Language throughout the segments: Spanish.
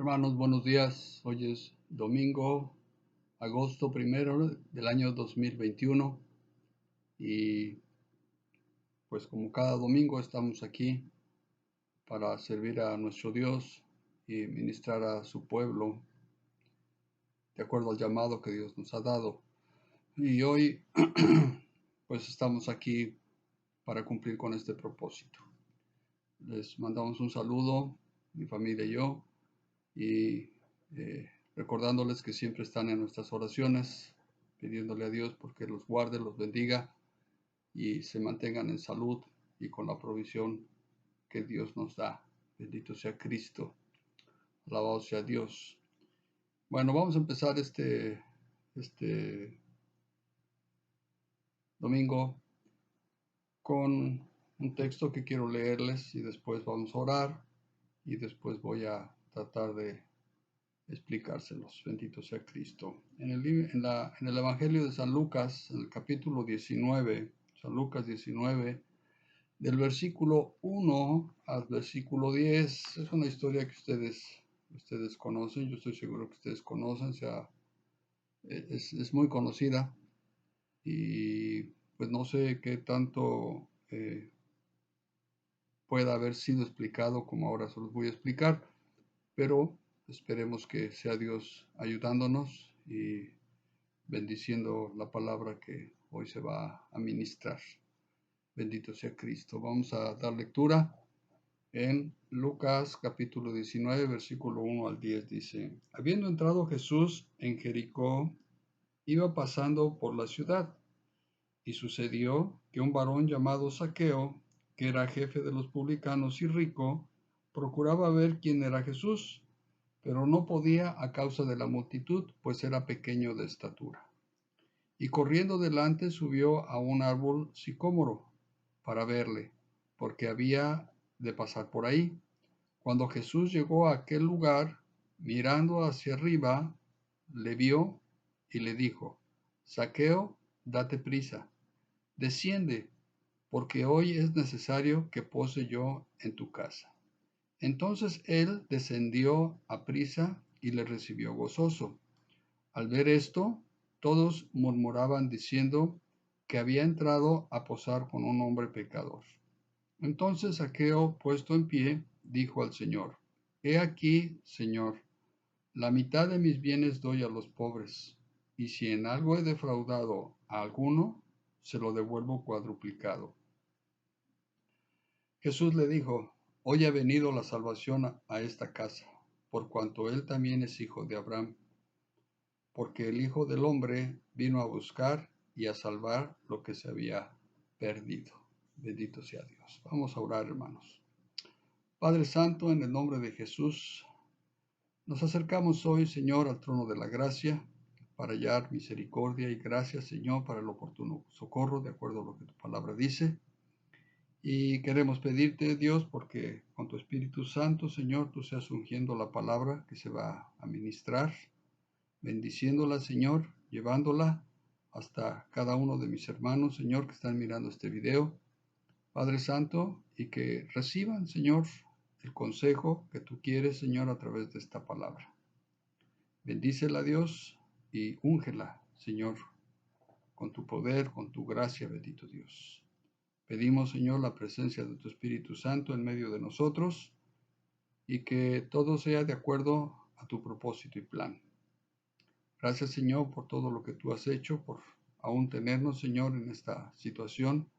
Hermanos, buenos días. Hoy es domingo, agosto 1 del año 2021 y pues como cada domingo estamos aquí para servir a nuestro Dios y ministrar a su pueblo de acuerdo al llamado que Dios nos ha dado. Y hoy pues estamos aquí para cumplir con este propósito. Les mandamos un saludo, mi familia y yo, y recordándoles que siempre están en nuestras oraciones, pidiéndole a Dios porque los guarde, los bendiga y se mantengan en salud y con la provisión que Dios nos da. Bendito sea Cristo, alabado sea Dios. Bueno, vamos a empezar este domingo con un texto que quiero leerles y después vamos a orar y después voy a tratar de explicárselos. Bendito sea Cristo. En el Evangelio de San Lucas, en el capítulo 19, San Lucas 19, del versículo 1 al versículo 10, es una historia que ustedes conocen, yo estoy seguro que ustedes conocen, es muy conocida y pues no sé qué tanto pueda haber sido explicado como ahora se los voy a explicar, pero esperemos que sea Dios ayudándonos y bendiciendo la palabra que hoy se va a ministrar. Bendito sea Cristo. Vamos a dar lectura en Lucas capítulo 19, versículo 1 al 10. Dice, habiendo entrado Jesús en Jericó, iba pasando por la ciudad, y sucedió que un varón llamado Zaqueo, que era jefe de los publicanos y rico, procuraba ver quién era Jesús, pero no podía a causa de la multitud, pues era pequeño de estatura. Y corriendo delante subió a un árbol sicómoro para verle, porque había de pasar por ahí. Cuando Jesús llegó a aquel lugar, mirando hacia arriba, le vio y le dijo, Zaqueo, date prisa, desciende, porque hoy es necesario que pose yo en tu casa. Entonces él descendió a prisa y le recibió gozoso. Al ver esto, todos murmuraban diciendo que había entrado a posar con un hombre pecador. Entonces Zaqueo, puesto en pie, dijo al Señor, He aquí, Señor, la mitad de mis bienes doy a los pobres, y si en algo he defraudado a alguno, se lo devuelvo cuadruplicado. Jesús le dijo, Hoy ha venido la salvación a esta casa, por cuanto él también es hijo de Abraham, porque el Hijo del Hombre vino a buscar y a salvar lo que se había perdido. Bendito sea Dios. Vamos a orar, hermanos. Padre Santo, en el nombre de Jesús, nos acercamos hoy, Señor, al trono de la gracia para hallar misericordia y gracia, Señor, para el oportuno socorro, de acuerdo a lo que tu palabra dice. Y queremos pedirte, Dios, porque con tu Espíritu Santo, Señor, tú seas ungiendo la palabra que se va a ministrar, bendiciéndola, Señor, llevándola hasta cada uno de mis hermanos, Señor, que están mirando este video, Padre Santo, y que reciban, Señor, el consejo que tú quieres, Señor, a través de esta palabra. Bendícela, Dios, y úngela, Señor, con tu poder, con tu gracia, bendito Dios. Pedimos, Señor, la presencia de tu Espíritu Santo en medio de nosotros y que todo sea de acuerdo a tu propósito y plan. Gracias, Señor, por todo lo que tú has hecho, por aún tenernos, Señor, en esta situación,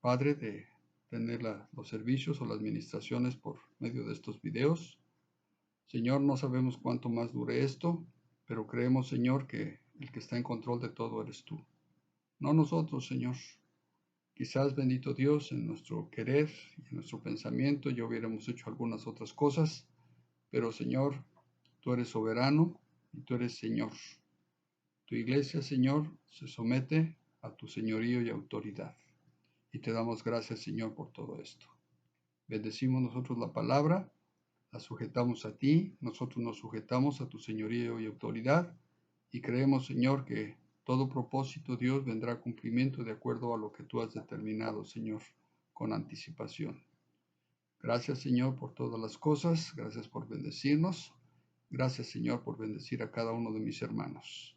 Padre, de tener los servicios o las administraciones por medio de estos videos. Señor, no sabemos cuánto más dure esto, pero creemos, Señor, que el que está en control de todo eres tú. No nosotros, Señor. Quizás, bendito Dios, en nuestro querer y en nuestro pensamiento ya hubiéramos hecho algunas otras cosas, pero Señor, tú eres soberano y tú eres Señor. Tu iglesia, Señor, se somete a tu señorío y autoridad. Y te damos gracias, Señor, por todo esto. Bendecimos nosotros la palabra, la sujetamos a ti, nosotros nos sujetamos a tu señorío y autoridad, y creemos, Señor, que todo propósito, Dios, vendrá a cumplimiento de acuerdo a lo que tú has determinado, Señor, con anticipación. Gracias, Señor, por todas las cosas, gracias por bendecirnos, Gracias, Señor, por bendecir a cada uno de mis hermanos.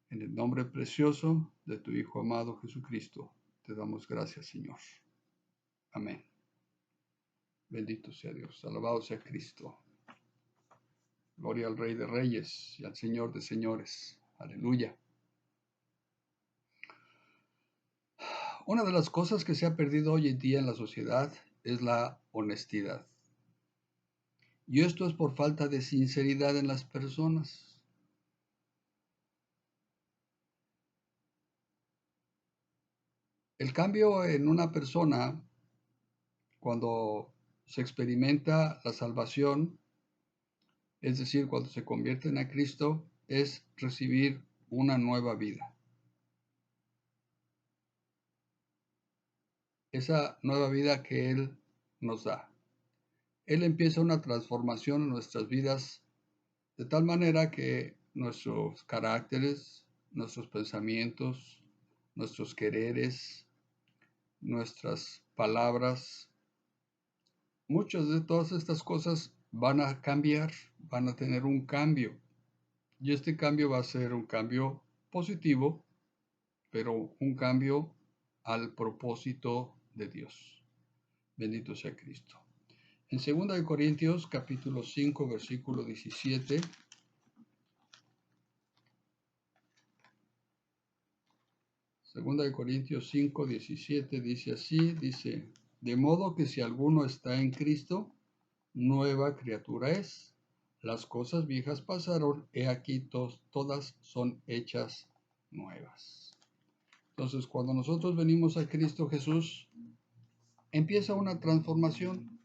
En el nombre precioso de tu Hijo amado Jesucristo, te damos gracias, Señor. Amén. Bendito sea Dios. Alabado sea Cristo. Gloria al Rey de Reyes y al Señor de Señores. Aleluya. Una de las cosas que se ha perdido hoy en día en la sociedad es la honestidad. Y esto es por falta de sinceridad en las personas. El cambio en una persona, cuando se experimenta la salvación, es decir, cuando se convierten a Cristo, es recibir una nueva vida. Esa nueva vida que Él nos da. Él empieza una transformación en nuestras vidas de tal manera que nuestros caracteres, nuestros pensamientos, nuestros quereres, nuestras palabras, muchas de todas estas cosas van a cambiar, van a tener un cambio. Y este cambio va a ser un cambio positivo, pero un cambio al propósito de Dios. Bendito sea Cristo. En 2 Corintios capítulo 5, versículo 17, Segunda de Corintios 5, 17 dice así, dice, de modo que si alguno está en Cristo, nueva criatura es. Las cosas viejas pasaron, he aquí todas son hechas nuevas. Entonces, cuando nosotros venimos a Cristo Jesús, empieza una transformación.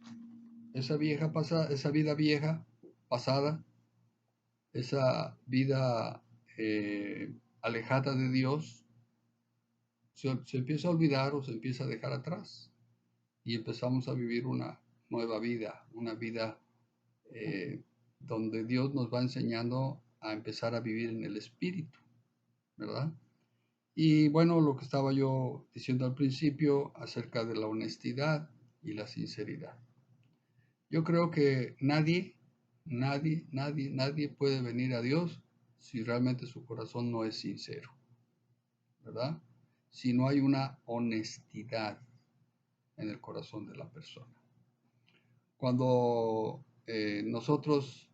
Esa vida vieja, pasada, esa vida alejada de Dios, se empieza a olvidar o se empieza a dejar atrás y empezamos a vivir una nueva vida, una vida donde Dios nos va enseñando a empezar a vivir en el Espíritu, ¿verdad? Y bueno, lo que estaba yo diciendo al principio acerca de la honestidad y la sinceridad. Yo creo que nadie puede venir a Dios si realmente su corazón no es sincero, ¿verdad? Si no hay una honestidad en el corazón de la persona. Cuando nosotros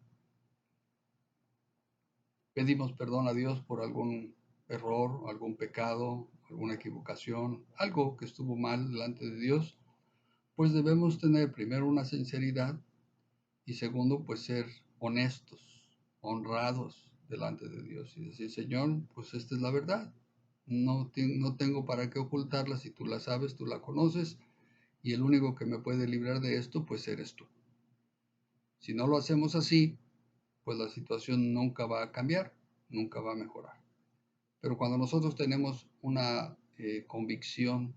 pedimos perdón a Dios por algún error, algún pecado, alguna equivocación, algo que estuvo mal delante de Dios, pues debemos tener primero una sinceridad y segundo, pues ser honestos, honrados delante de Dios y decir, Señor, pues esta es la verdad. No tengo para qué ocultarla, si tú la sabes, tú la conoces, y el único que me puede librar de esto, pues eres tú. Si no lo hacemos así, pues la situación nunca va a cambiar, nunca va a mejorar. Pero cuando nosotros tenemos una convicción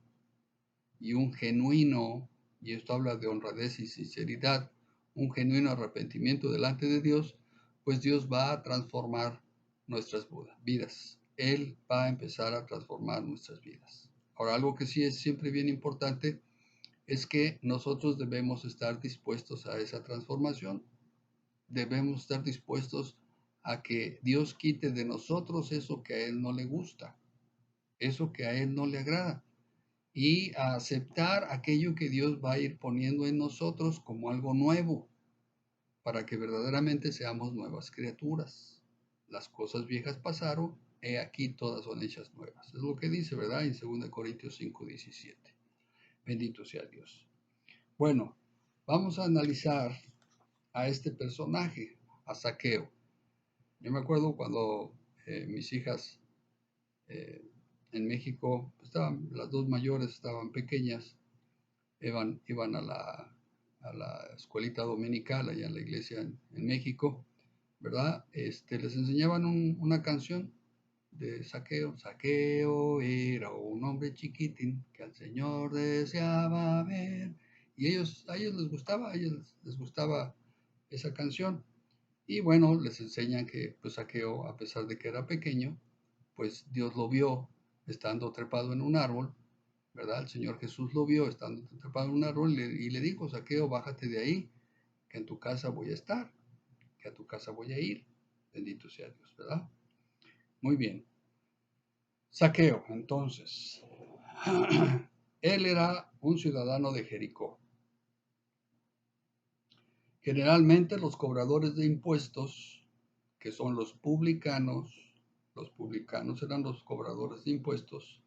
y un genuino, y esto habla de honradez y sinceridad, un genuino arrepentimiento delante de Dios, pues Dios va a transformar nuestras vidas. Él va a empezar a transformar nuestras vidas. Ahora, algo que sí es siempre bien importante es que nosotros debemos estar dispuestos a esa transformación. Debemos estar dispuestos a que Dios quite de nosotros eso que a Él no le gusta, eso que a Él no le agrada, y a aceptar aquello que Dios va a ir poniendo en nosotros como algo nuevo, para que verdaderamente seamos nuevas criaturas. Las cosas viejas pasaron, he aquí todas son hechas nuevas. Es lo que dice, ¿verdad? En 2 Corintios 5, 17. Bendito sea Dios. Bueno, vamos a analizar a este personaje, a Zaqueo. Yo me acuerdo cuando mis hijas en México, las dos mayores estaban pequeñas, iban a la escuelita dominical allá en la iglesia en México, ¿verdad? Les enseñaban una canción de Zaqueo. Zaqueo era un hombre chiquitín que al Señor deseaba ver. Y a ellos les gustaba esa canción. Y bueno, les enseñan que pues Zaqueo, a pesar de que era pequeño, pues Dios lo vio estando trepado en un árbol, ¿verdad? El Señor Jesús lo vio estando trepado en un árbol y le dijo, Zaqueo, bájate de ahí, que en tu casa voy a estar. que a tu casa voy a ir. Bendito sea Dios, ¿verdad? Muy bien. Saqueo, entonces. Él era un ciudadano de Jericó. Generalmente los cobradores de impuestos, que son los publicanos eran los cobradores de impuestos,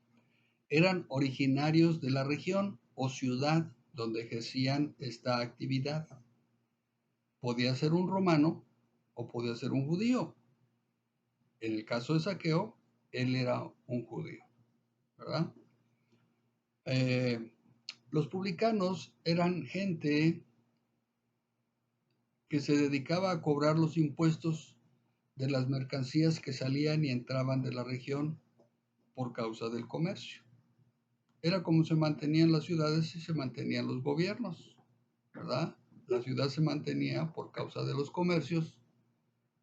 eran originarios de la región o ciudad donde ejercían esta actividad. Podía ser un romano o podía ser un judío. En el caso de Saqueo, él era un judío, ¿verdad? Los publicanos eran gente que se dedicaba a cobrar los impuestos de las mercancías que salían y entraban de la región por causa del comercio. Era como se mantenían las ciudades y se mantenían los gobiernos, ¿verdad? La ciudad se mantenía por causa de los comercios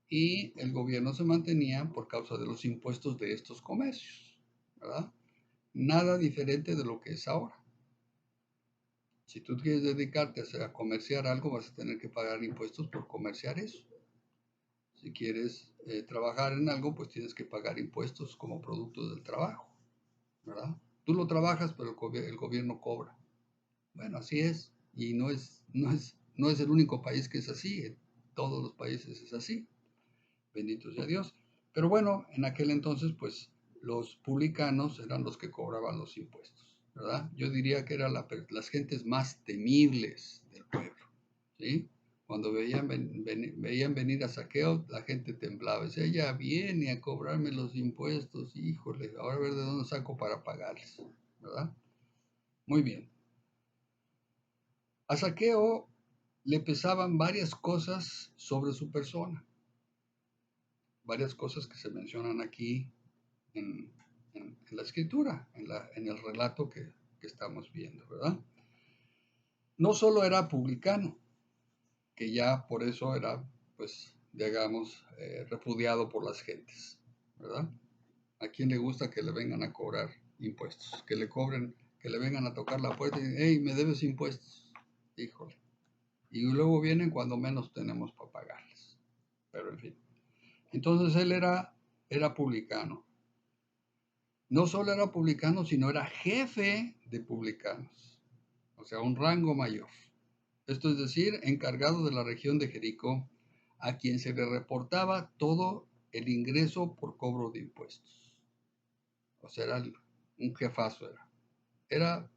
y el gobierno se mantenía por causa de los impuestos de estos comercios, ¿verdad? Nada diferente de lo que es ahora. Si tú quieres dedicarte a comerciar algo, vas a tener que pagar impuestos por comerciar eso. Si quieres trabajar en algo, pues tienes que pagar impuestos como producto del trabajo, ¿verdad? Tú lo trabajas, pero el gobierno cobra. Bueno, así es. Y no es el único país que es así. En todos los países es así. Bendito sea Dios. Pero bueno, en aquel entonces, pues los publicanos eran los que cobraban los impuestos, ¿verdad? Yo diría que eran las gentes más temibles del pueblo, ¿sí? Cuando veían venir a Saqueo, la gente temblaba. Decía, ya viene a cobrarme los impuestos, híjole, ahora a ver de dónde saco para pagarles, ¿verdad? Muy bien. A Saqueo le pesaban varias cosas sobre su persona, varias cosas que se mencionan aquí en, en la escritura, en el relato que estamos viendo, ¿verdad? No solo era publicano, que ya por eso era, pues, digamos, repudiado por las gentes, ¿verdad? ¿A quién le gusta que le vengan a cobrar impuestos? Que le cobren, que le vengan a tocar la puerta y digan, hey, me debes impuestos. Híjole. Y luego vienen cuando menos tenemos para pagarles. Pero en fin. Entonces él era publicano. No solo era publicano, sino era jefe de publicanos. O sea, un rango mayor. Esto es decir, encargado de la región de Jericó, a quien se le reportaba todo el ingreso por cobro de impuestos. O sea, era un jefazo. Era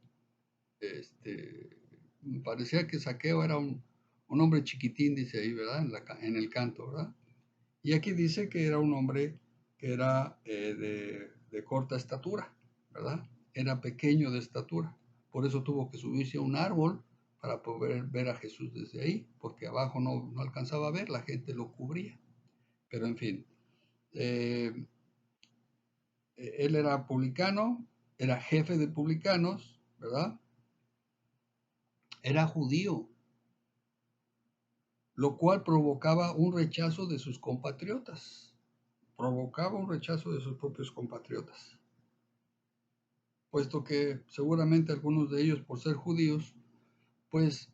parecía que Saqueo era un hombre chiquitín, dice ahí, ¿verdad? En el canto, ¿verdad? Y aquí dice que era un hombre que era de corta estatura, ¿verdad? Era pequeño de estatura. Por eso tuvo que subirse a un árbol para poder ver a Jesús desde ahí, porque abajo no alcanzaba a ver, la gente lo cubría. Pero en fin, eh, él era publicano, era jefe de publicanos, ¿verdad? Era judío, lo cual provocaba un rechazo de sus compatriotas, provocaba un rechazo de sus propios compatriotas, puesto que seguramente algunos de ellos, por ser judíos, pues,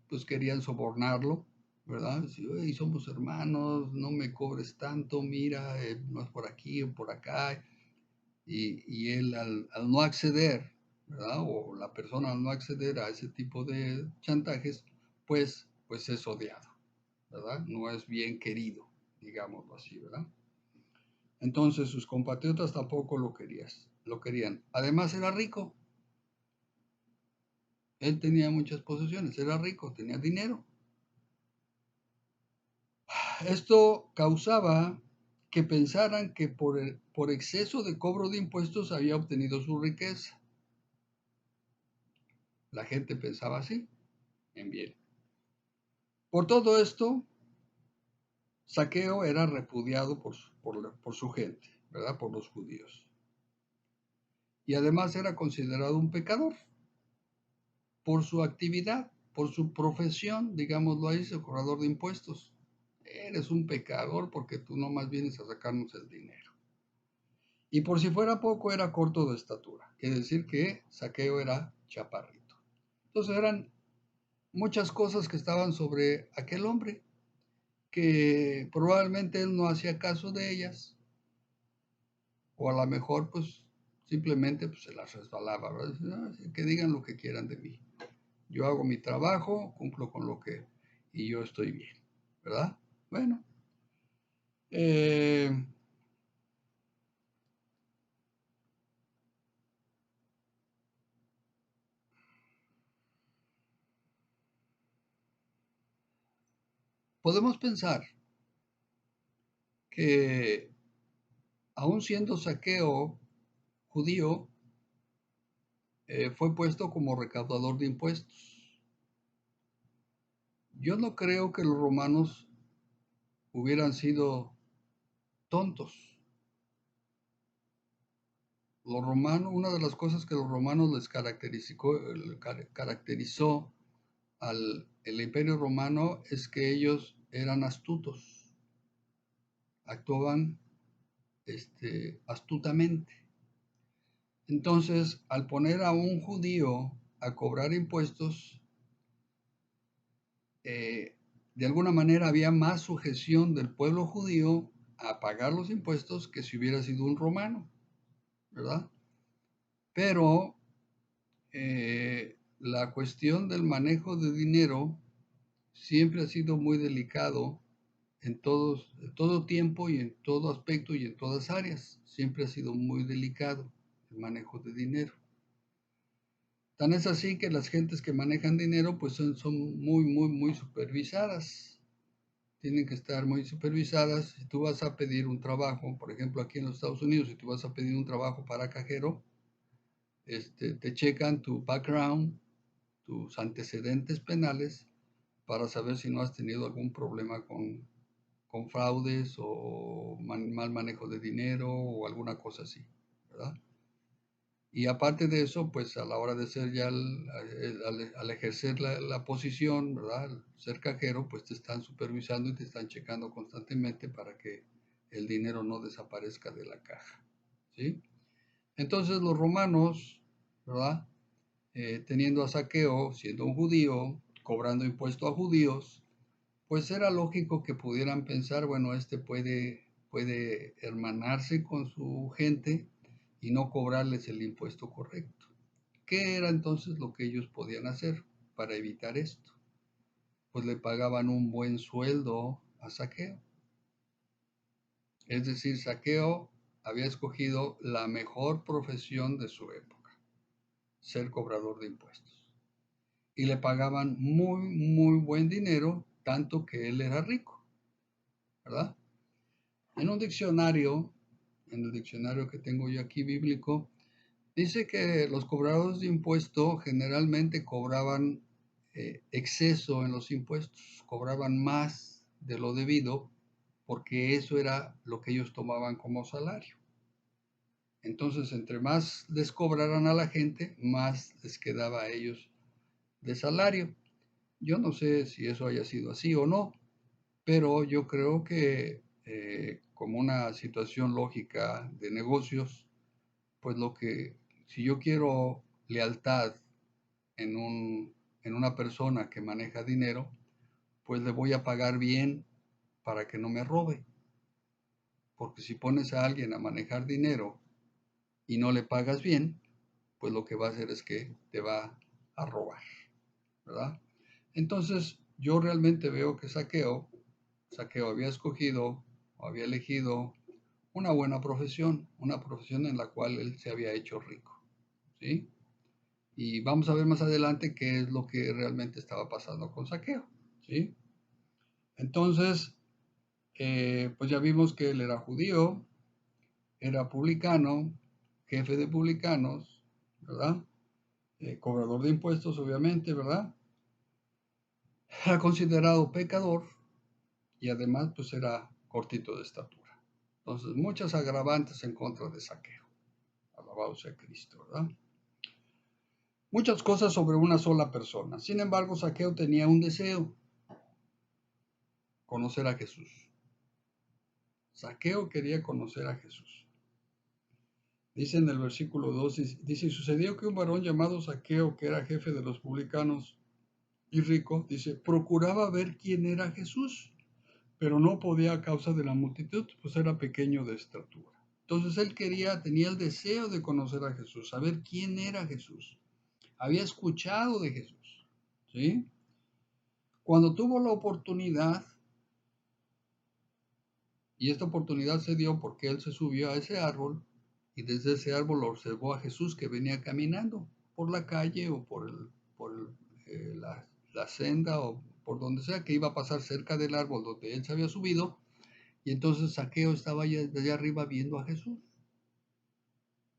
pues querían sobornarlo, ¿verdad? Si, hey, somos hermanos, no me cobres tanto, mira, no es por aquí o por acá, y él al no acceder, ¿verdad? O la persona al no acceder a ese tipo de chantajes, pues es odiado, ¿verdad? No es bien querido, digámoslo así, ¿verdad? Entonces sus compatriotas tampoco lo querían. Además era rico. Él tenía muchas posesiones, era rico, tenía dinero. Esto causaba que pensaran que por exceso de cobro de impuestos había obtenido su riqueza. La gente pensaba así, en bien. Por todo esto, Saqueo era repudiado por su gente, ¿verdad? Por los judíos. Y además era considerado un pecador por su actividad, por su profesión, digámoslo ahí, cobrador de impuestos. Eres un pecador porque tú nomás vienes a sacarnos el dinero. Y por si fuera poco, era corto de estatura. Quiere decir que Saqueo era chaparrito. Entonces eran muchas cosas que estaban sobre aquel hombre. que probablemente él no hacía caso de ellas, o a lo mejor pues simplemente pues, se las resbalaba, ¿verdad? Que digan lo que quieran de mí. Yo hago mi trabajo, cumplo con lo que, y yo estoy bien, ¿verdad? Bueno, eh, podemos pensar que aun siendo Zaqueo judío, fue puesto como recaudador de impuestos. Yo no creo que los romanos hubieran sido tontos. Los romanos, una de las cosas que los romanos les caracterizó al el imperio romano es que ellos eran astutos, actuaban astutamente. Entonces, al poner a un judío a cobrar impuestos, eh, de alguna manera había más sujeción del pueblo judío a pagar los impuestos que si hubiera sido un romano, ¿verdad? Pero la cuestión del manejo de dinero siempre ha sido muy delicado en todo tiempo y en todo aspecto y en todas áreas. Siempre ha sido muy delicado el manejo de dinero. Tan es así que las gentes que manejan dinero pues son muy supervisadas. Tienen que estar muy supervisadas. Si tú vas a pedir un trabajo, por ejemplo aquí en los Estados Unidos, si tú vas a pedir un trabajo para cajero, te checan tu background, tus antecedentes penales para saber si no has tenido algún problema con fraudes o mal manejo de dinero o alguna cosa así, ¿verdad? Y aparte de eso, pues a la hora de ser ya, al ejercer la posición, ¿verdad? Al ser cajero, pues te están supervisando y te están checando constantemente para que el dinero no desaparezca de la caja, ¿sí? Entonces los romanos, ¿verdad? Teniendo a Zaqueo, siendo un judío, cobrando impuesto a judíos, pues era lógico que pudieran pensar, bueno, puede hermanarse con su gente y no cobrarles el impuesto correcto. ¿Qué era entonces lo que ellos podían hacer para evitar esto? Pues le pagaban un buen sueldo a Zaqueo. Es decir, Zaqueo había escogido la mejor profesión de su época, ser cobrador de impuestos. Y le pagaban muy buen dinero, tanto que él era rico, ¿verdad? En un diccionario, en el diccionario que tengo yo aquí bíblico, dice que los cobradores de impuesto generalmente cobraban exceso en los impuestos, cobraban más de lo debido porque eso era lo que ellos tomaban como salario. Entonces, entre más les cobraran a la gente, más les quedaba a ellos de salario. Yo no sé si eso haya sido así o no, pero yo creo que como una situación lógica de negocios, pues si yo quiero lealtad en, en una persona que maneja dinero, pues le voy a pagar bien para que no me robe. Porque si pones a alguien a manejar dinero y no le pagas bien, pues lo que va a hacer es que te va a robar, ¿verdad? Entonces, yo realmente veo que Zaqueo había escogido o había elegido una profesión en la cual él se había hecho rico, ¿sí? Y vamos a ver más adelante qué es lo que realmente estaba pasando con Zaqueo, ¿sí? Entonces, pues ya vimos que él era judío, era publicano, jefe de publicanos, ¿verdad? Cobrador de impuestos, obviamente, ¿verdad? Era considerado pecador y además, pues era cortito de estatura. Entonces, muchas agravantes en contra de Zaqueo. Alabado sea Cristo, ¿verdad? Muchas cosas sobre una sola persona. Sin embargo, Zaqueo tenía un deseo, conocer a Jesús. Zaqueo quería conocer a Jesús. Dice en el versículo 2, dice, y sucedió que un varón llamado Zaqueo, que era jefe de los publicanos y rico, dice, procuraba ver quién era Jesús, pero no podía a causa de la multitud, pues era pequeño de estatura. Entonces él tenía el deseo de conocer a Jesús, saber quién era Jesús. Había escuchado de Jesús, ¿sí? Cuando tuvo la oportunidad, y esta oportunidad se dio porque él se subió a ese árbol y desde ese árbol observó a Jesús que venía caminando por la calle o por la senda o por donde sea que iba a pasar cerca del árbol donde él se había subido. Y entonces Zaqueo estaba allá, desde allá arriba viendo a Jesús.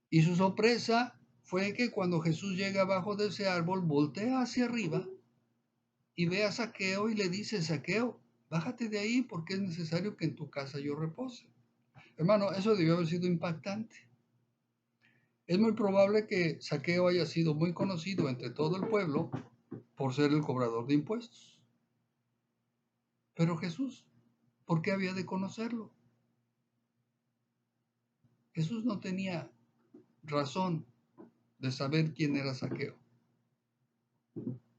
Y su sorpresa fue que cuando Jesús llega abajo de ese árbol, voltea hacia arriba y ve a Zaqueo y le dice: Zaqueo, bájate de ahí porque es necesario que en tu casa yo repose. Hermano, eso debió haber sido impactante. Es muy probable que Zaqueo haya sido muy conocido entre todo el pueblo por ser el cobrador de impuestos. Pero Jesús, ¿por qué había de conocerlo? Jesús no tenía razón de saber quién era Zaqueo.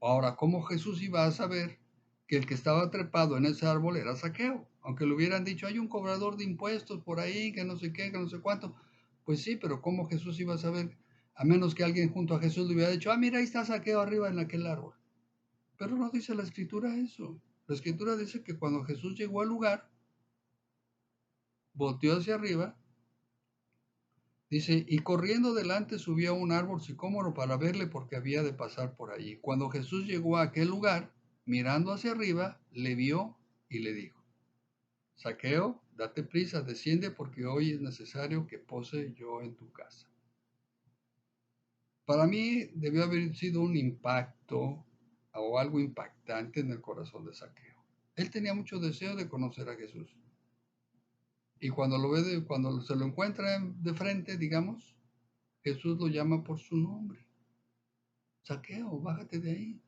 Ahora, ¿cómo Jesús iba a saber que el que estaba trepado en ese árbol era Zaqueo? Aunque le hubieran dicho: hay un cobrador de impuestos por ahí, que no sé qué, que no sé cuánto. Pues sí, pero ¿cómo Jesús iba a saber? A menos que alguien junto a Jesús le hubiera dicho: mira, ahí está Zaqueo arriba en aquel árbol. Pero no dice la Escritura eso. La Escritura dice que cuando Jesús llegó al lugar, volteó hacia arriba, dice, y corriendo delante subió a un árbol sicómoro para verle porque había de pasar por allí. Cuando Jesús llegó a aquel lugar, mirando hacia arriba, le vio y le dijo: Zaqueo, date prisa, desciende porque hoy es necesario que pose yo en tu casa. Para mí debió haber sido un impacto o algo impactante en el corazón de Zaqueo. Él tenía mucho deseo de conocer a Jesús. Y cuando cuando se lo encuentra de frente, digamos, Jesús lo llama por su nombre. Zaqueo, bájate de ahí.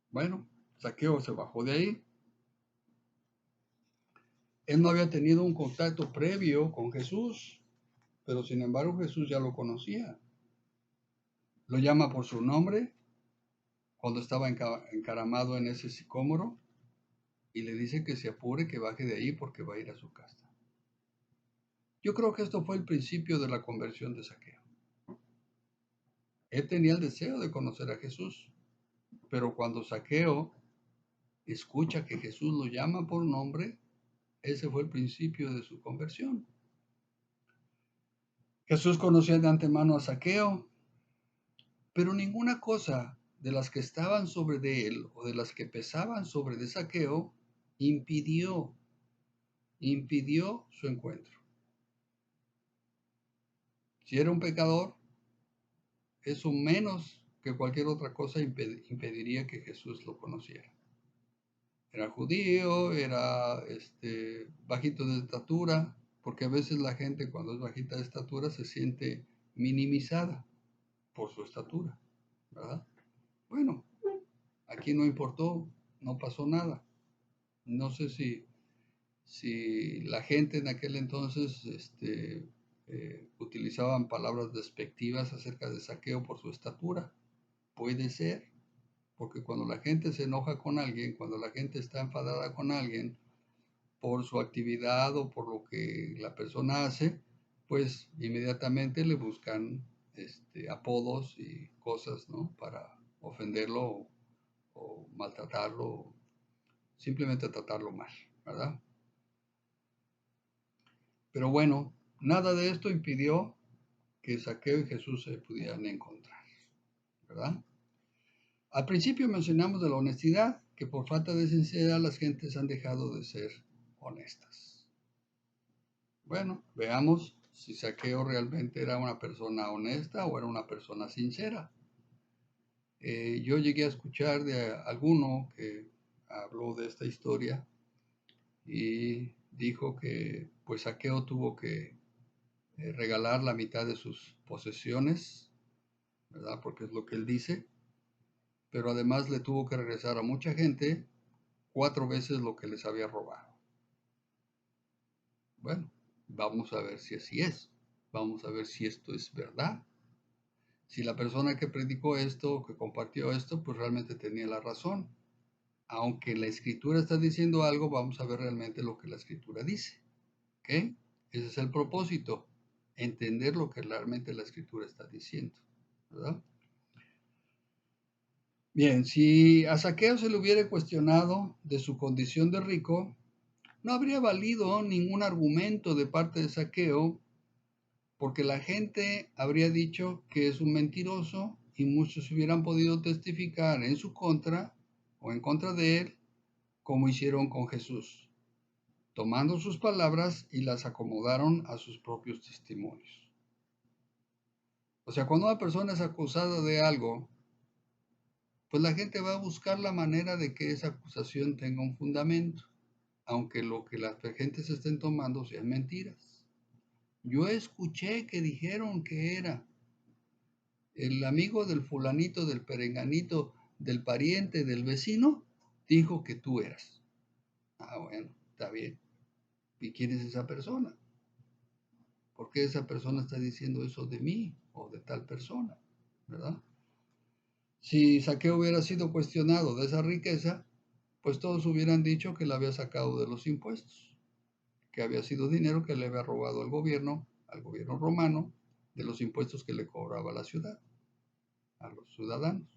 Bueno, Zaqueo se bajó de ahí. Él no había tenido un contacto previo con Jesús, pero sin embargo Jesús ya lo conocía. Lo llama por su nombre cuando estaba encaramado en ese sicómoro y le dice que se apure, que baje de ahí porque va a ir a su casa. Yo creo que esto fue el principio de la conversión de Zaqueo. Él tenía el deseo de conocer a Jesús, pero cuando Zaqueo escucha que Jesús lo llama por nombre, ese fue el principio de su conversión. Jesús conocía de antemano a Zaqueo, pero ninguna cosa de las que estaban sobre de él o de las que pesaban sobre de Zaqueo impidió su encuentro. Si era un pecador, eso menos que cualquier otra cosa impediría que Jesús lo conociera. Era judío, era bajito de estatura, porque a veces la gente cuando es bajita de estatura se siente minimizada por su estatura, ¿verdad? Bueno, aquí no importó, no pasó nada. No sé si la gente en aquel entonces utilizaban palabras despectivas acerca de Zaqueo por su estatura. Puede ser, porque cuando la gente se enoja con alguien, cuando la gente está enfadada con alguien por su actividad o por lo que la persona hace, pues inmediatamente le buscan apodos y cosas, ¿no? Para ofenderlo o maltratarlo, o simplemente tratarlo mal, ¿verdad? Pero bueno, nada de esto impidió que Zaqueo y Jesús se pudieran encontrar, ¿verdad? Al principio mencionamos de la honestidad, que por falta de sinceridad las gentes han dejado de ser honestas. Bueno, veamos si Zaqueo realmente era una persona honesta o era una persona sincera. Yo llegué a escuchar de alguno que habló de esta historia y dijo que pues Zaqueo tuvo que regalar la mitad de sus posesiones, ¿verdad? Porque es lo que él dice, pero además le tuvo que regresar a mucha gente 4 veces lo que les había robado. Bueno, vamos a ver si así es, vamos a ver si esto es verdad. Si la persona que predicó esto, que compartió esto, pues realmente tenía la razón. Aunque la escritura está diciendo algo, vamos a ver realmente lo que la escritura dice. ¿Ok? Ese es el propósito, entender lo que realmente la escritura está diciendo, ¿verdad? Bien, si a Zaqueo se le hubiera cuestionado de su condición de rico, no habría valido ningún argumento de parte de Zaqueo, porque la gente habría dicho que es un mentiroso y muchos hubieran podido testificar en su contra o en contra de él, como hicieron con Jesús, tomando sus palabras y las acomodaron a sus propios testimonios. O sea, cuando una persona es acusada de algo, pues la gente va a buscar la manera de que esa acusación tenga un fundamento, aunque lo que las gentes estén tomando sean mentiras. Yo escuché que dijeron que era el amigo del fulanito, del perenganito, del pariente, del vecino, dijo que tú eras. Ah, bueno, está bien. ¿Y quién es esa persona? ¿Por qué esa persona está diciendo eso de mí o de tal persona? ¿Verdad? Si Saqueo hubiera sido cuestionado de esa riqueza, pues todos hubieran dicho que la había sacado de los impuestos, que había sido dinero que le había robado al gobierno romano, de los impuestos que le cobraba la ciudad, a los ciudadanos.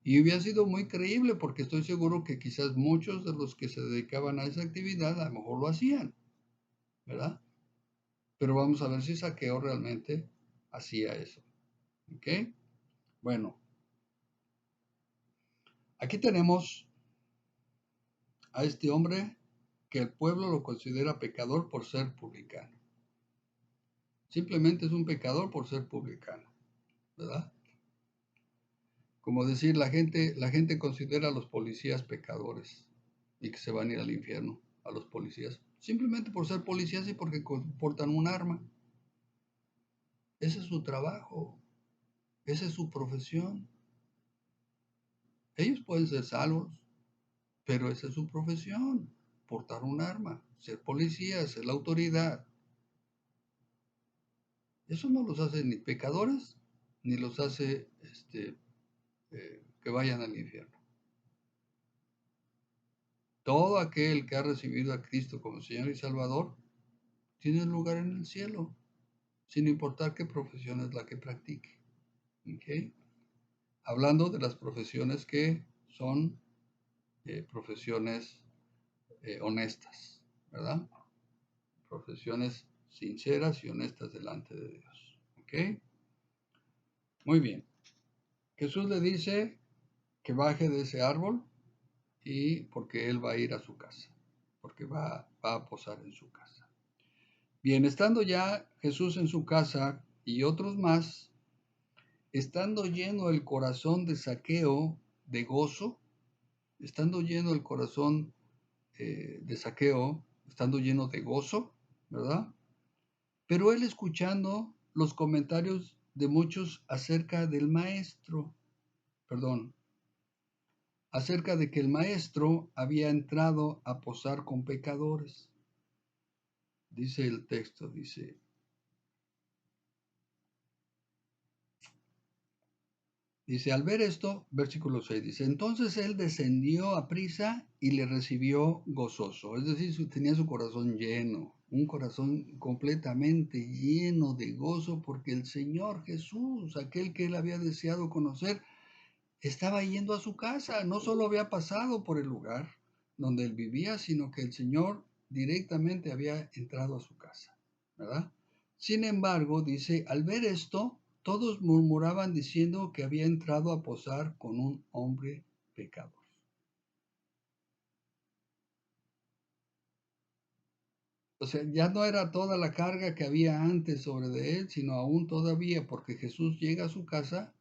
Y hubiera sido muy creíble porque estoy seguro que quizás muchos de los que se dedicaban a esa actividad a lo mejor lo hacían, ¿verdad? Pero vamos a ver si Saqueo realmente hacía eso. ¿Ok? Bueno, aquí tenemos a este hombre que el pueblo lo considera pecador por ser publicano. Simplemente es un pecador por ser publicano, ¿verdad? Como decir, la gente considera a los policías pecadores y que se van a ir al infierno, a los policías, simplemente por ser policías y porque portan un arma. Ese es su trabajo, esa es su profesión. Ellos pueden ser salvos, pero esa es su profesión, portar un arma, ser policía, ser la autoridad. Eso no los hace ni pecadores, ni los hace que vayan al infierno. Todo aquel que ha recibido a Cristo como Señor y Salvador tiene lugar en el cielo, sin importar qué profesión es la que practique. ¿Okay? Hablando de las profesiones que son profesiones honestas, ¿verdad? Profesiones sinceras y honestas delante de Dios. ¿Ok? Muy bien. Jesús le dice que baje de ese árbol y porque él va a ir a su casa, porque va a posar en su casa. Bien, estando ya Jesús en su casa y otros más, estando lleno el corazón de Zaqueo de gozo, estando lleno el corazón de Zaqueo, estando lleno de gozo, ¿verdad? Pero él escuchando los comentarios de muchos acerca del maestro, perdón, acerca de que el maestro había entrado a posar con pecadores. Dice el texto, dice, al ver esto, versículo 6, dice, entonces él descendió a prisa y le recibió gozoso. Es decir, tenía su corazón lleno, un corazón completamente lleno de gozo, porque el Señor Jesús, aquel que él había deseado conocer, estaba yendo a su casa. No solo había pasado por el lugar donde él vivía, sino que el Señor directamente había entrado a su casa, ¿verdad? Sin embargo, dice, al ver esto, todos murmuraban diciendo que había entrado a posar con un hombre pecador. O sea, ya no era toda la carga que había antes sobre de él, sino aún todavía, porque Jesús llega a su casa.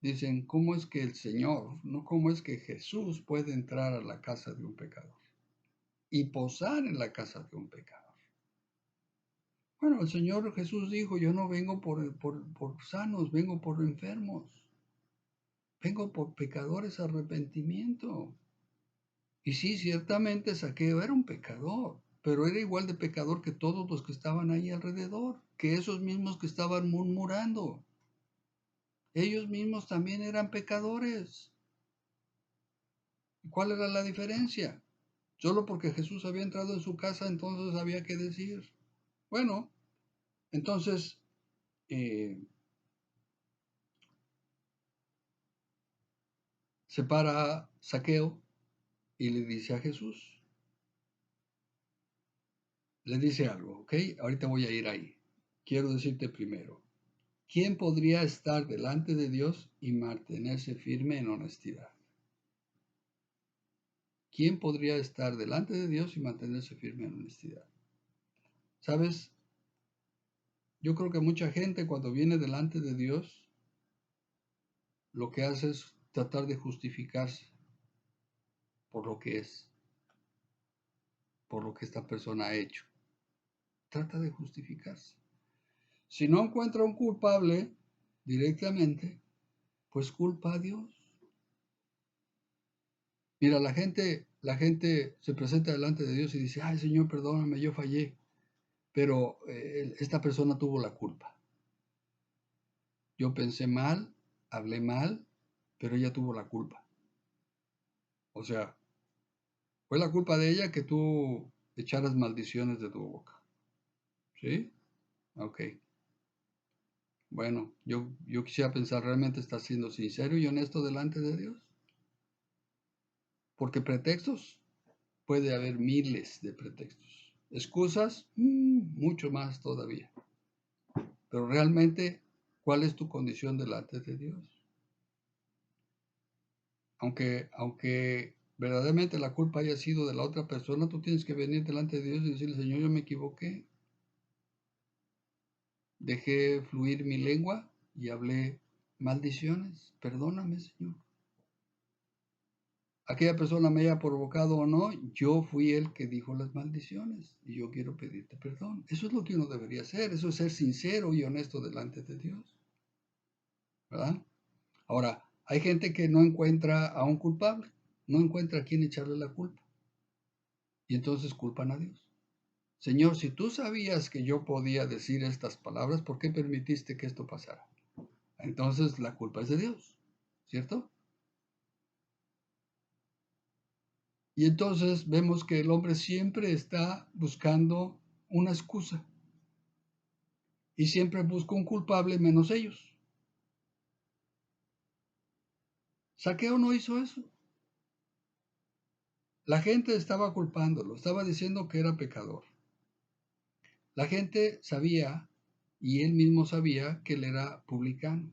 Dicen, ¿cómo es que el Señor, no cómo es que Jesús puede entrar a la casa de un pecador y posar en la casa de un pecador? Bueno, el Señor Jesús dijo, yo no vengo por sanos, vengo por enfermos, vengo por pecadores a arrepentimiento. Y sí, ciertamente Zaqueo era un pecador, pero era igual de pecador que todos los que estaban ahí alrededor, que esos mismos que estaban murmurando. Ellos mismos también eran pecadores. ¿Y cuál era la diferencia? Solo porque Jesús había entrado en su casa, entonces había que decir. Bueno, entonces se para Zaqueo y le dice a Jesús, le dice algo, ¿ok? Ahorita voy a ir ahí. Quiero decirte primero, ¿quién podría estar delante de Dios y mantenerse firme en honestidad? ¿Quién podría estar delante de Dios y mantenerse firme en honestidad? ¿Sabes? Yo creo que mucha gente cuando viene delante de Dios, lo que hace es tratar de justificarse por lo que es, por lo que esta persona ha hecho. Trata de justificarse. Si no encuentra un culpable directamente, pues culpa a Dios. Mira, la gente se presenta delante de Dios y dice, ay Señor, perdóname, yo fallé, pero esta persona tuvo la culpa. Yo pensé mal, hablé mal, pero ella tuvo la culpa. O sea, fue la culpa de ella que tú echaras maldiciones de tu boca. ¿Sí? Ok. Bueno, yo quisiera pensar, ¿realmente estás siendo sincero y honesto delante de Dios? Porque pretextos, puede haber miles de pretextos. Excusas, mucho más todavía. Pero realmente, ¿cuál es tu condición delante de Dios? Aunque verdaderamente la culpa haya sido de la otra persona, tú tienes que venir delante de Dios y decirle, Señor, yo me equivoqué. Dejé fluir mi lengua y hablé maldiciones. Perdóname, Señor. Aquella persona me haya provocado o no, yo fui el que dijo las maldiciones y yo quiero pedirte perdón. Eso es lo que uno debería hacer, eso es ser sincero y honesto delante de Dios, ¿verdad? Ahora, hay gente que no encuentra a un culpable, no encuentra a quién echarle la culpa y entonces culpan a Dios. Señor, si tú sabías que yo podía decir estas palabras, ¿por qué permitiste que esto pasara? Entonces la culpa es de Dios, ¿cierto? Y entonces vemos que el hombre siempre está buscando una excusa y siempre busca un culpable menos ellos. Saqueo no hizo eso. La gente estaba culpándolo, estaba diciendo que era pecador. La gente sabía, y él mismo sabía, que él era publicano.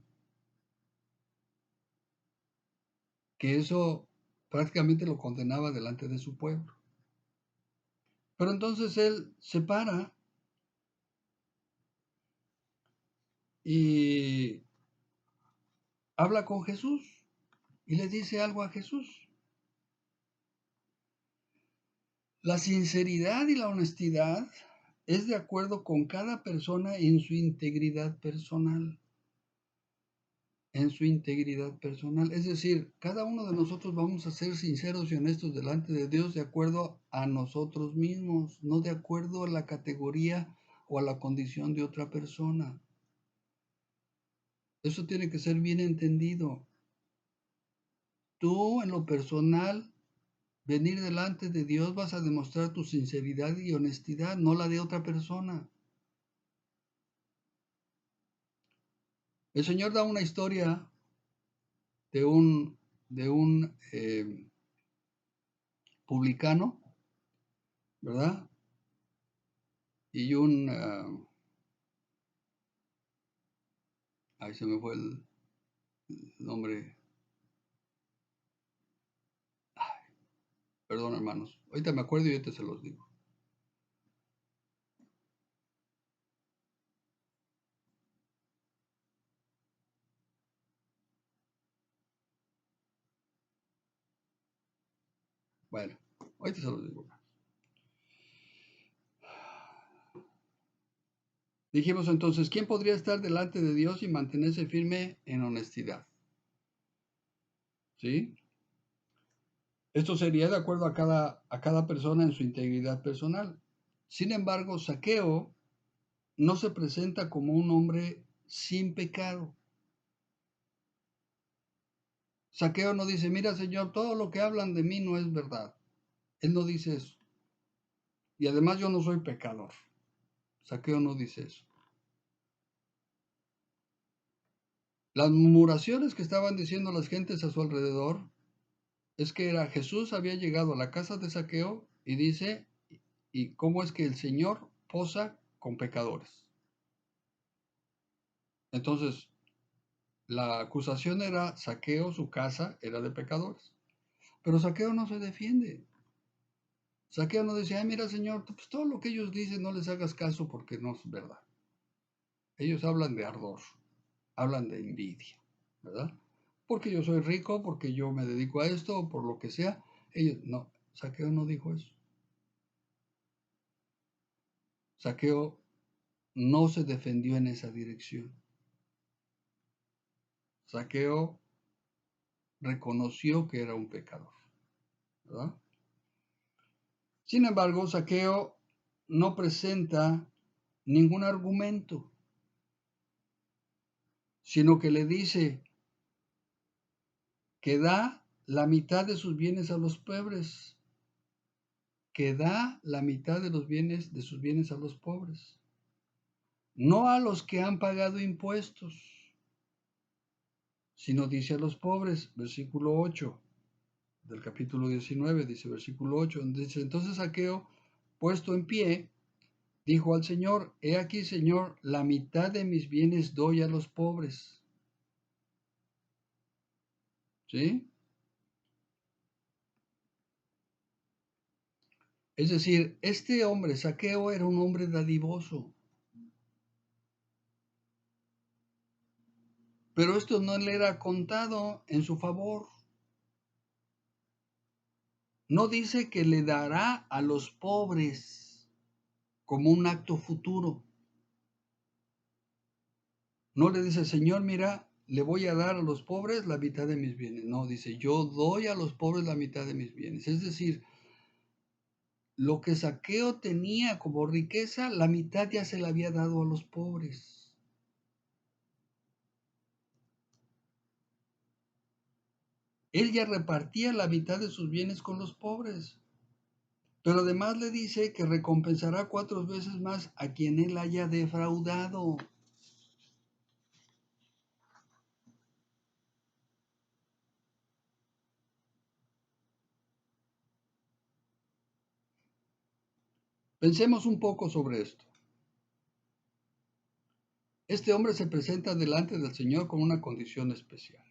Que eso prácticamente lo condenaba delante de su pueblo. Pero entonces él se para y habla con Jesús y le dice algo a Jesús. La sinceridad y la honestidad es de acuerdo con cada persona en su integridad personal. En su integridad personal. Es decir, cada uno de nosotros vamos a ser sinceros y honestos delante de Dios de acuerdo a nosotros mismos, no de acuerdo a la categoría o a la condición de otra persona. Eso tiene que ser bien entendido. Tú en lo personal, venir delante de Dios vas a demostrar tu sinceridad y honestidad, no la de otra persona. El Señor da una historia de un publicano, ¿verdad? Y ahí se me fue el nombre, perdón hermanos, ahorita me acuerdo y ahorita se los digo. Bueno, ahorita se los digo. Dijimos entonces, ¿quién podría estar delante de Dios y mantenerse firme en honestidad? ¿Sí? Esto sería de acuerdo a cada persona en su integridad personal. Sin embargo, Zaqueo no se presenta como un hombre sin pecado. Zaqueo no dice, mira Señor, todo lo que hablan de mí no es verdad. Él no dice eso. Y además yo no soy pecador. Zaqueo no dice eso. Las murmuraciones que estaban diciendo las gentes a su alrededor es que era Jesús había llegado a la casa de Zaqueo y dice, ¿y cómo es que el Señor posa con pecadores? Entonces, la acusación era Zaqueo, su casa era de pecadores. Pero Zaqueo no se defiende. Zaqueo no dice, ay, mira, Señor, pues todo lo que ellos dicen no les hagas caso porque no es verdad. Ellos hablan de ardor, hablan de envidia, ¿verdad? Porque yo soy rico, porque yo me dedico a esto, o por lo que sea. Ellos, no, Zaqueo no dijo eso. Zaqueo no se defendió en esa dirección. Zaqueo reconoció que era un pecador, ¿verdad? Sin embargo, Zaqueo no presenta ningún argumento, sino que le dice que da la mitad de sus bienes a los pobres, que da la mitad de los bienes de sus bienes a los pobres, no a los que han pagado impuestos, sino dice a los pobres, versículo 8 del capítulo 19, dice versículo 8, dice, entonces Zaqueo, puesto en pie, dijo al Señor, he aquí, Señor, la mitad de mis bienes doy a los pobres. ¿Sí? Es decir, este hombre, Zaqueo, era un hombre dadivoso. Pero esto no le era contado en su favor. No dice que le dará a los pobres como un acto futuro. No le dice, Señor, mira, le voy a dar a los pobres la mitad de mis bienes. No, dice, yo doy a los pobres la mitad de mis bienes. Es decir, lo que Zaqueo tenía como riqueza, la mitad ya se la había dado a los pobres. Él ya repartía la mitad de sus bienes con los pobres. Pero además le dice que recompensará 4 veces más a quien él haya defraudado. Pensemos un poco sobre esto. Este hombre se presenta delante del Señor con una condición especial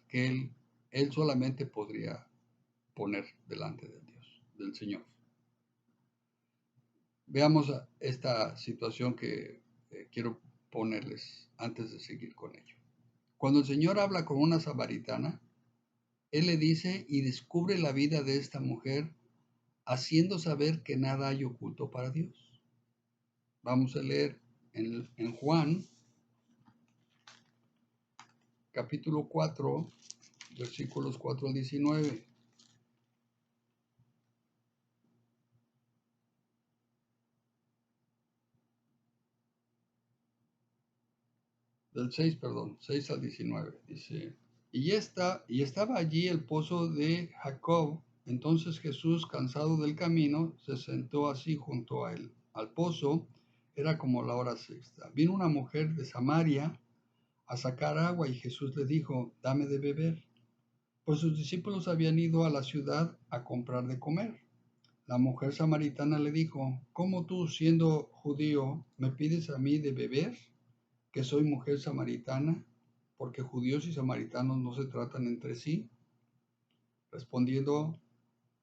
que él solamente podría poner delante de Dios, del Señor. Veamos esta situación que quiero ponerles antes de seguir con ello. Cuando el Señor habla con una samaritana, Él le dice y descubre la vida de esta mujer, haciendo saber que nada hay oculto para Dios. Vamos a leer en Juan, capítulo 4, versículos 4 al 19. Del 6, perdón, 6 al 19, dice, y estaba allí el pozo de Jacob. Entonces Jesús, cansado del camino, se sentó así junto a él. Al pozo era como la hora sexta. Vino una mujer de Samaria a sacar agua y Jesús le dijo, dame de beber. Pues sus discípulos habían ido a la ciudad a comprar de comer. La mujer samaritana le dijo, ¿cómo tú, siendo judío, me pides a mí de beber, que soy mujer samaritana? Porque judíos y samaritanos no se tratan entre sí. Respondiendo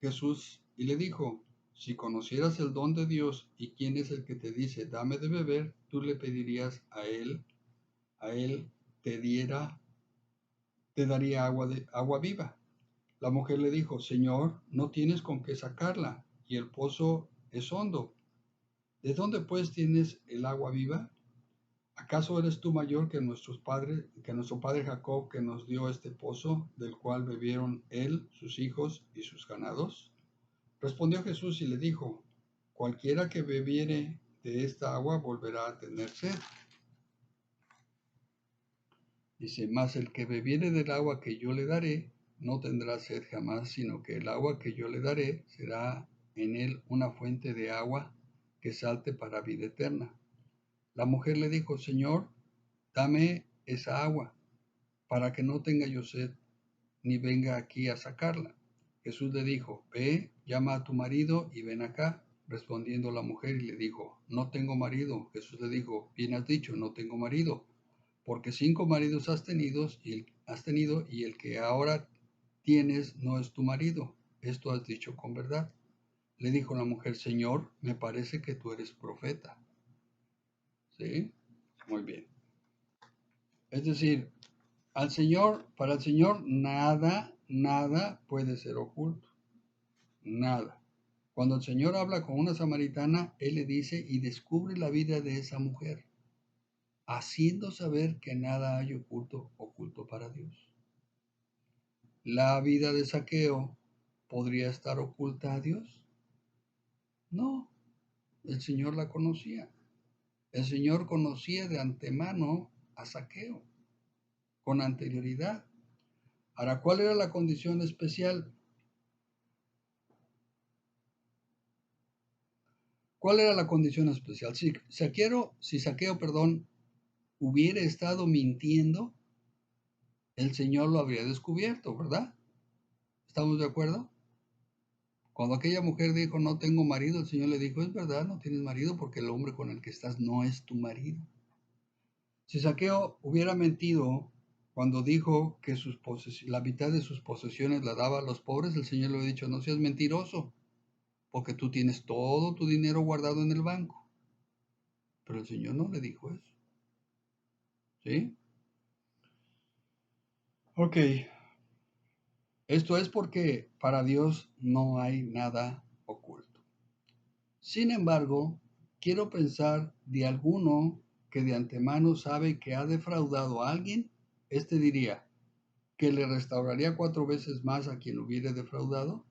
Jesús y le dijo, si conocieras el don de Dios y quién es el que te dice, dame de beber, tú le pedirías a él te daría agua viva. La mujer le dijo, Señor, no tienes con qué sacarla, y el pozo es hondo. ¿De dónde pues tienes el agua viva? ¿Acaso eres tú mayor que nuestro padre Jacob, que nos dio este pozo, del cual bebieron él, sus hijos y sus ganados? Respondió Jesús y le dijo, cualquiera que bebiere de esta agua volverá a tener sed. Dice, mas el que bebiere del agua que yo le daré, no tendrá sed jamás, sino que el agua que yo le daré será en él una fuente de agua que salte para vida eterna. La mujer le dijo, Señor, dame esa agua, para que no tenga yo sed, ni venga aquí a sacarla. Jesús le dijo, ve, llama a tu marido y ven acá. Respondiendo la mujer y le dijo, no tengo marido. Jesús le dijo, bien has dicho, no tengo marido, porque 5 maridos has tenido y el que ahora tienes no es tu marido. Esto has dicho con verdad. Le dijo la mujer, Señor, me parece que tú eres profeta. ¿Sí? Muy bien. Es decir, para el Señor nada puede ser oculto. Nada. Cuando el Señor habla con una samaritana, Él le dice y descubre la vida de esa mujer, haciendo saber que nada hay oculto para Dios. ¿La vida de Zaqueo podría estar oculta a Dios? No, el Señor la conocía. El Señor conocía de antemano a Zaqueo, con anterioridad. Ahora, ¿cuál era la condición especial? ¿Cuál era la condición especial? Si Zaqueo, hubiera estado mintiendo, el Señor lo habría descubierto, ¿verdad? ¿Estamos de acuerdo? Cuando aquella mujer dijo, no tengo marido, el Señor le dijo, es verdad, no tienes marido porque el hombre con el que estás no es tu marido. Si Zaqueo hubiera mentido cuando dijo que la mitad de sus posesiones la daba a los pobres, el Señor le hubiera dicho, no seas mentiroso, porque tú tienes todo tu dinero guardado en el banco. Pero el Señor no le dijo eso. ¿Sí? Ok. Esto es porque para Dios no hay nada oculto. Sin embargo, quiero pensar de alguno que de antemano sabe que ha defraudado a alguien, este diría que le restauraría 4 veces más a quien hubiera defraudado.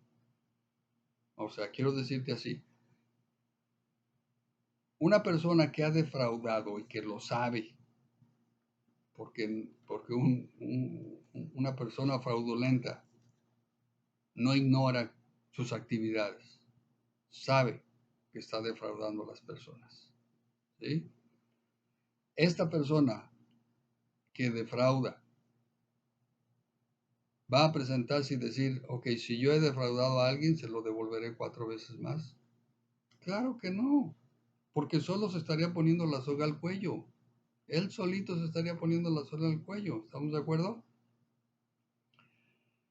O sea, quiero decirte así, una persona que ha defraudado y que lo sabe, porque una persona fraudulenta no ignora sus actividades, sabe que está defraudando a las personas. ¿Sí? Esta persona que defrauda va a presentarse y decir, ok, si yo he defraudado a alguien, se lo devolveré 4 veces más. Claro que no, porque solo se estaría poniendo la soga al cuello. Él solito se estaría poniendo la soga al cuello. ¿Estamos de acuerdo?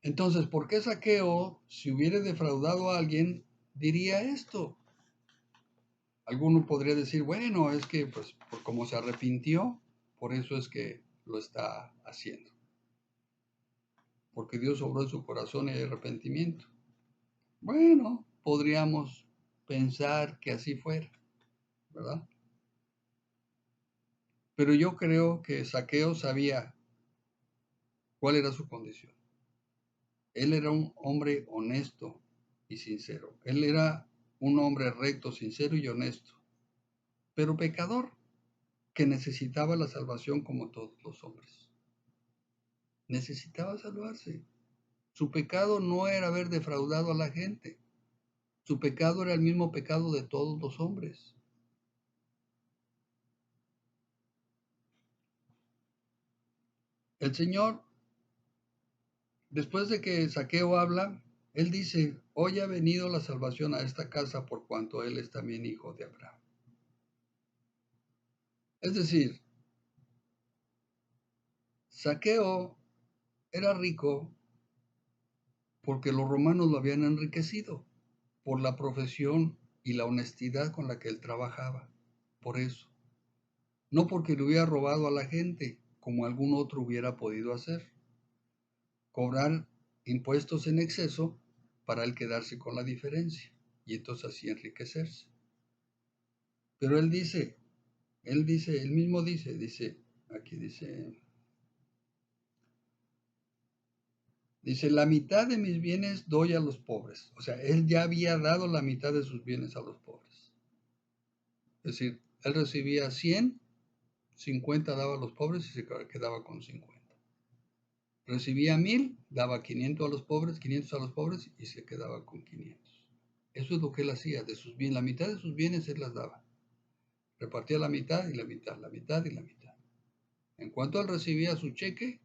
Entonces, ¿por qué Zaqueo, si hubiera defraudado a alguien, diría esto? Alguno podría decir, bueno, es que pues por como se arrepintió, por eso es que lo está haciendo. Porque Dios obró en su corazón y hay arrepentimiento. Bueno, podríamos pensar que así fuera, ¿verdad? Pero yo creo que Zaqueo sabía cuál era su condición. Él era un hombre honesto y sincero. Él era un hombre recto, sincero y honesto, pero pecador, que necesitaba la salvación como todos los hombres. Necesitaba salvarse. Su pecado no era haber defraudado a la gente. Su pecado era el mismo pecado de todos los hombres. El Señor, después de que Zaqueo habla, él dice, hoy ha venido la salvación a esta casa por cuanto él es también hijo de Abraham. Es decir, Zaqueo era rico porque los romanos lo habían enriquecido por la profesión y la honestidad con la que él trabajaba. Por eso. No porque le hubiera robado a la gente, como algún otro hubiera podido hacer. Cobrar impuestos en exceso para él quedarse con la diferencia y entonces así enriquecerse. Pero él mismo dice, aquí dice, Dice, la mitad de mis bienes doy a los pobres. O sea, él ya había dado la mitad de sus bienes a los pobres. Es decir, él recibía 100, 50 daba a los pobres y se quedaba con 50. Recibía 1000, daba 500 a los pobres, 500 a los pobres y se quedaba con 500. Eso es lo que él hacía. De sus bienes, la mitad de sus bienes él las daba. Repartía la mitad y la mitad, la mitad y la mitad. En cuanto él recibía su cheque,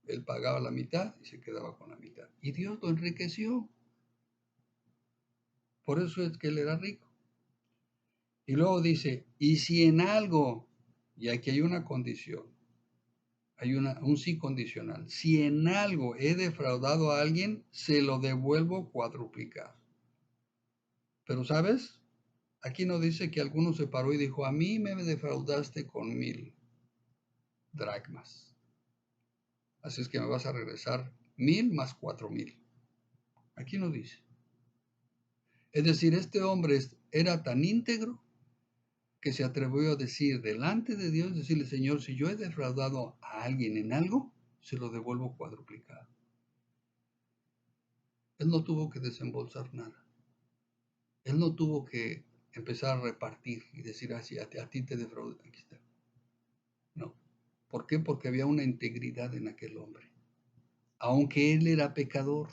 él pagaba la mitad y se quedaba con la mitad. Y Dios lo enriqueció. Por eso es que él era rico. Y luego dice, y si en algo, y aquí hay una condición, hay un sí condicional, si en algo he defraudado a alguien, se lo devuelvo cuadruplicado. Pero ¿sabes? Aquí no dice que alguno se paró y dijo, a mí me defraudaste con 1000 dracmas. Así es que me vas a regresar 1000 más 4000. Aquí no dice. Es decir, este hombre era tan íntegro que se atrevió a decir delante de Dios, decirle, Señor, si yo he defraudado a alguien en algo, se lo devuelvo cuadruplicado. Él no tuvo que desembolsar nada. Él no tuvo que empezar a repartir y decir así, a ti te defraudé, aquí está. No. ¿Por qué? Porque había una integridad en aquel hombre. Aunque él era pecador,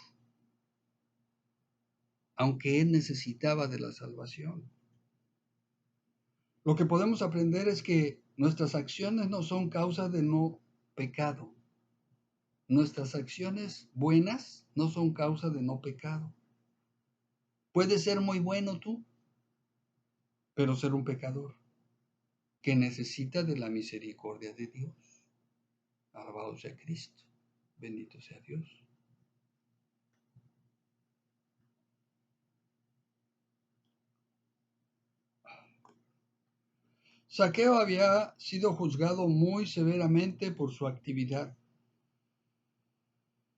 aunque él necesitaba de la salvación. Lo que podemos aprender es que nuestras acciones no son causa de no pecado. Nuestras acciones buenas no son causa de no pecado. Puedes ser muy bueno tú, pero ser un pecador que necesita de la misericordia de Dios. Alabado sea Cristo. Bendito sea Dios. Zaqueo había sido juzgado muy severamente por su actividad,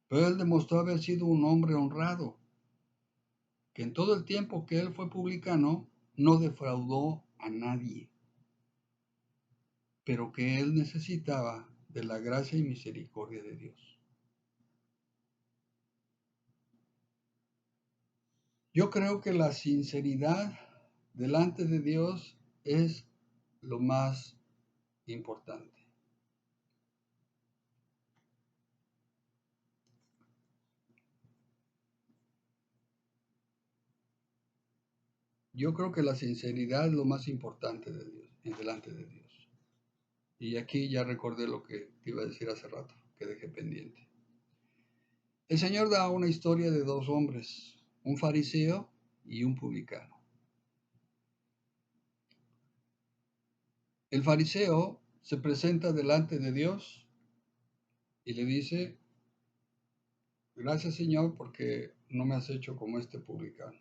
pero él demostró haber sido un hombre honrado, que en todo el tiempo que él fue publicano no defraudó a nadie, pero que él necesitaba de la gracia y misericordia de Dios. Yo creo que la sinceridad delante de Dios es lo más importante. Yo creo que la sinceridad es lo más importante de Dios, delante de Dios. Y aquí ya recordé lo que te iba a decir hace rato, que dejé pendiente. El Señor da una historia de dos hombres, un fariseo y un publicano. El fariseo se presenta delante de Dios y le dice, gracias Señor porque no me has hecho como este publicano.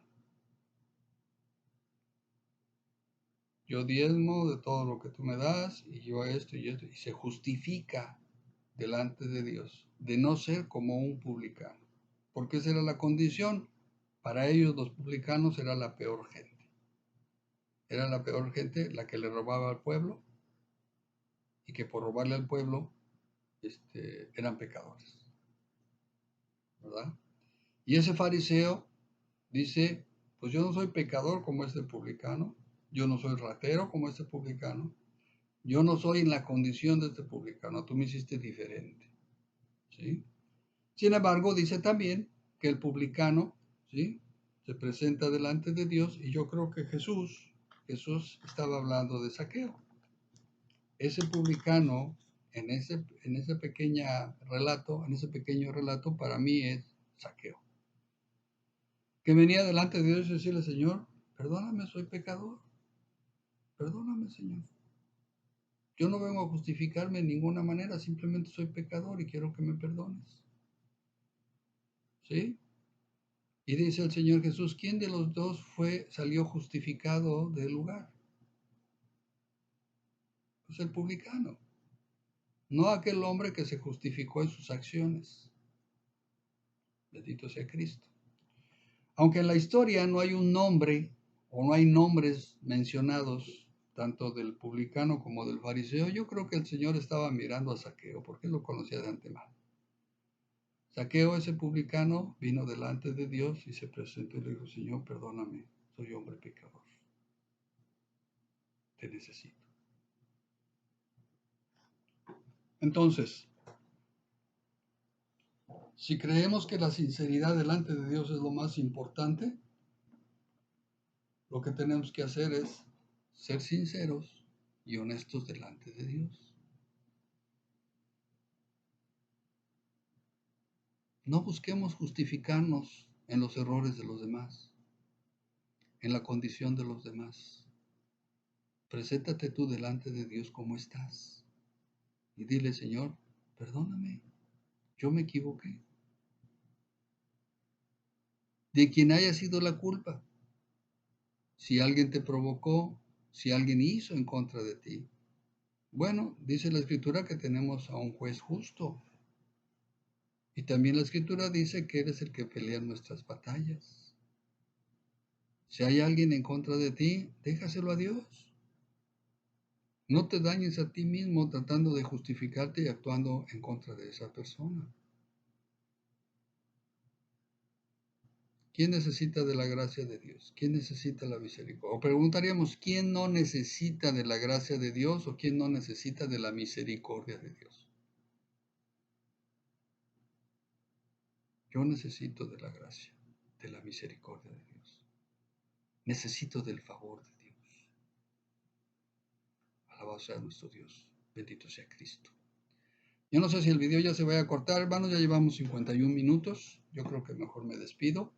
Yo diezmo de todo lo que tú me das y yo esto y esto. Y se justifica delante de Dios de no ser como un publicano. Porque esa era la condición. Para ellos los publicanos era la peor gente. Era la peor gente la que le robaba al pueblo y que por robarle al pueblo eran pecadores. ¿Verdad? Y ese fariseo dice, pues yo no soy pecador como este publicano, yo no soy ratero como este publicano, yo no soy en la condición de este publicano, tú me hiciste diferente. ¿Sí? Sin embargo, dice también que el publicano, ¿sí?, se presenta delante de Dios y yo creo que Jesús estaba hablando de Zaqueo. Ese publicano, en ese pequeño relato, para mí es Zaqueo. Que venía delante de Dios y decirle, Señor, perdóname, soy pecador. Perdóname, Señor. Yo no vengo a justificarme en ninguna manera, simplemente soy pecador y quiero que me perdones. ¿Sí? Y dice el Señor Jesús, ¿quién de los dos salió justificado del lugar? Pues el publicano, no aquel hombre que se justificó en sus acciones. Bendito sea Cristo. Aunque en la historia no hay un nombre o no hay nombres mencionados tanto del publicano como del fariseo, yo creo que el Señor estaba mirando a Zaqueo porque él lo conocía de antemano. Zaqueo, ese publicano, vino delante de Dios y se presentó y le dijo, Señor, perdóname, soy hombre pecador, te necesito. Entonces, si creemos que la sinceridad delante de Dios es lo más importante, lo que tenemos que hacer es ser sinceros y honestos delante de Dios. No busquemos justificarnos en los errores de los demás, en la condición de los demás. Preséntate tú delante de Dios como estás y dile, Señor, perdóname, yo me equivoqué. De quien haya sido la culpa, si alguien te provocó, si alguien hizo en contra de ti. Bueno, dice la Escritura que tenemos a un juez justo. Y también la Escritura dice que eres el que pelea nuestras batallas. Si hay alguien en contra de ti, déjaselo a Dios. No te dañes a ti mismo tratando de justificarte y actuando en contra de esa persona. ¿Quién necesita de la gracia de Dios? ¿Quién necesita la misericordia? O preguntaríamos, ¿quién no necesita de la gracia de Dios o quién no necesita de la misericordia de Dios? Yo necesito de la gracia, de la misericordia de Dios. Necesito del favor de Dios. Alabado sea nuestro Dios. Bendito sea Cristo. Yo no sé si el video ya se vaya a cortar, hermanos. Ya llevamos 51 minutos. Yo creo que mejor me despido.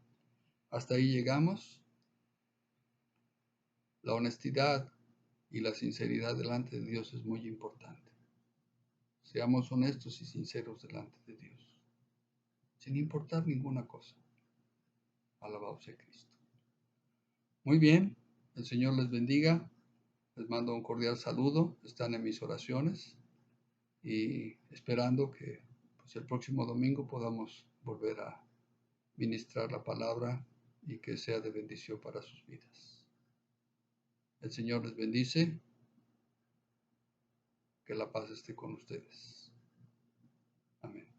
Hasta ahí llegamos. La honestidad y la sinceridad delante de Dios es muy importante. Seamos honestos y sinceros delante de Dios, sin importar ninguna cosa. Alabado sea Cristo. Muy bien, el Señor les bendiga. Les mando un cordial saludo. Están en mis oraciones y esperando que pues, el próximo domingo podamos volver a ministrar la palabra y que sea de bendición para sus vidas. El Señor les bendice. Que la paz esté con ustedes. Amén.